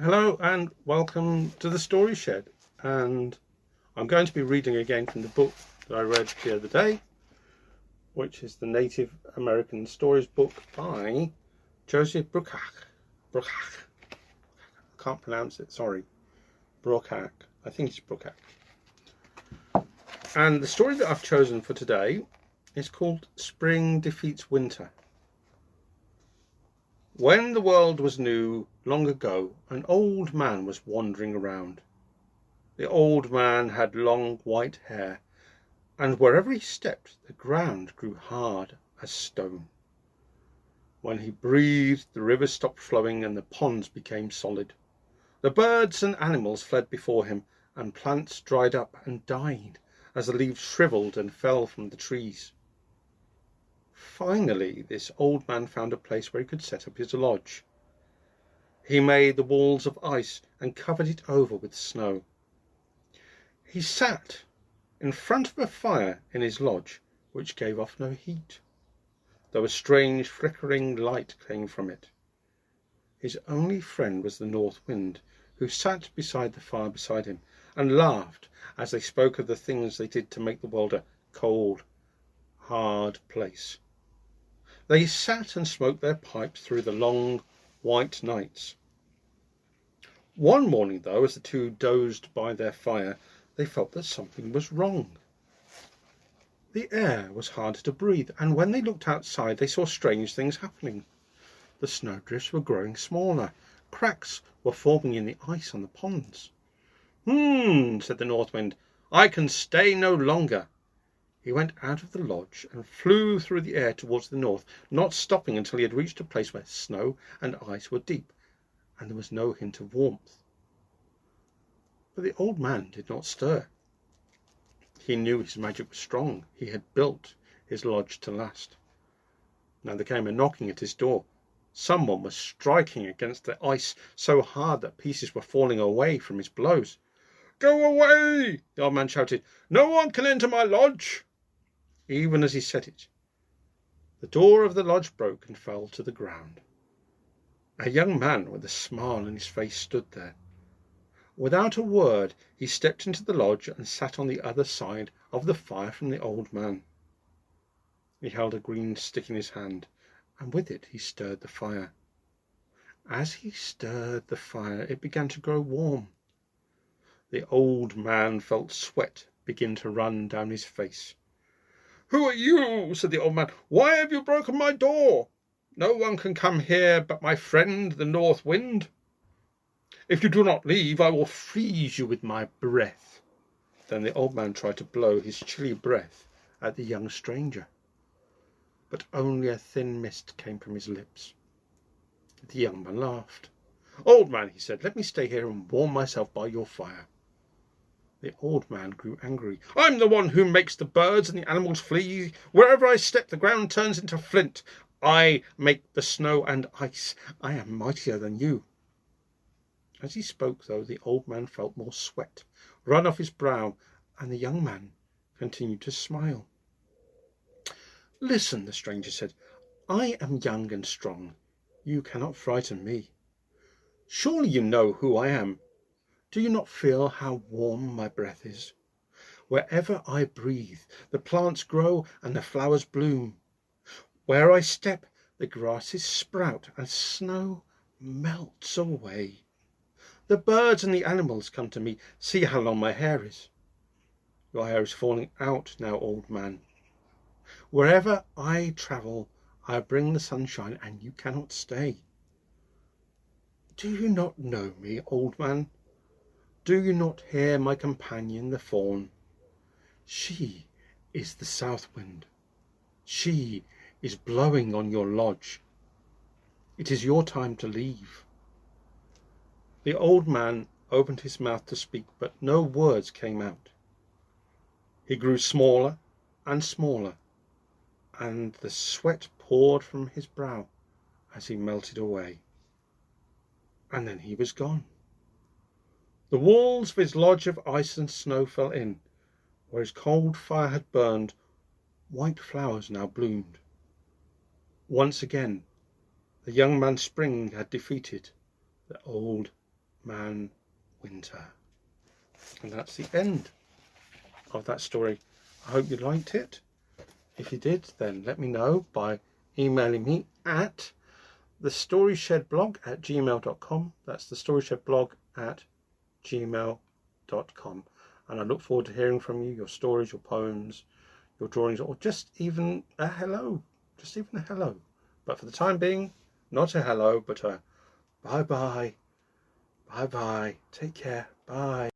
Hello and welcome to the Story Shed, and I'm going to be reading again from the book that I read the other day, which is the Native American Stories book by Joseph Brookach. I can't pronounce it, sorry. Brookach. I think it's Brookach. And the story that I've chosen for today is called Spring Defeats Winter. When the world was new, long ago, an old man was wandering around. The old man had long white hair, and wherever he stepped, the ground grew hard as stone. When he breathed, the rivers stopped flowing and the ponds became solid. The birds and animals fled before him, and plants dried up and died as the leaves shriveled and fell from the trees. Finally, this old man found a place where he could set up his lodge. He made the walls of ice and covered it over with snow. He sat in front of a fire in his lodge, which gave off no heat, though a strange flickering light came from it. His only friend was the north wind, who sat beside the fire beside him and laughed as they spoke of the things they did to make the world a cold, hard place. They sat and smoked their pipes through the long, white nights. One morning, though, as the two dozed by their fire, they felt that something was wrong. The air was harder to breathe, and when they looked outside, they saw strange things happening. The snowdrifts were growing smaller. Cracks were forming in the ice on the ponds. Said the north wind. I can stay no longer. He went out of the lodge and flew through the air towards the north, not stopping until he had reached a place where snow and ice were deep, and there was no hint of warmth. But the old man did not stir. He knew his magic was strong. He had built his lodge to last. Now there came a knocking at his door. Someone was striking against the ice so hard that pieces were falling away from his blows. Go away, the old man shouted. No one can enter my lodge. Even as he said it, the door of the lodge broke and fell to the ground. A young man with a smile on his face stood there. Without a word, he stepped into the lodge and sat on the other side of the fire from the old man. He held a green stick in his hand, and with it he stirred the fire. As he stirred the fire, it began to grow warm. The old man felt sweat begin to run down his face. Who are you? Said the old man. Why have you broken my door? No one can come here but my friend, the north wind. If you do not leave, I will freeze you with my breath. Then the old man tried to blow his chilly breath at the young stranger, but only a thin mist came from his lips. The young man laughed. Old man, he said, let me stay here and warm myself by your fire. The old man grew angry. I'm the one who makes the birds and the animals flee. Wherever I step, the ground turns into flint. I make the snow and ice. I am mightier than you. As he spoke, though, the old man felt more sweat run off his brow, and the young man continued to smile. Listen, the stranger said. I am young and strong. You cannot frighten me. Surely you know who I am. Do you not feel how warm my breath is? Wherever I breathe, the plants grow and the flowers bloom. Where I step, the grasses sprout and snow melts away. The birds and the animals come to me. See how long my hair is. Your hair is falling out now, old man. Wherever I travel, I bring the sunshine, and you cannot stay. Do you not know me, old man? Do you not hear my companion, the fawn? She is the south wind. She is blowing on your lodge. It is your time to leave. The old man opened his mouth to speak, but no words came out. He grew smaller and smaller, and the sweat poured from his brow as he melted away. And then he was gone. The walls of his lodge of ice and snow fell in. Where his cold fire had burned, white flowers now bloomed. Once again, the young man Spring had defeated the old Man Winter. And that's the end of that story. I hope you liked it. If you did, then let me know by emailing me at thestoryshedblog@gmail.com. That's thestoryshedblog@gmail.com. And I look forward to hearing from you, your stories, your poems, your drawings, or just even a hello. Just even a hello. But for the time being, not a hello, but a bye-bye. Bye-bye. Take care. Bye.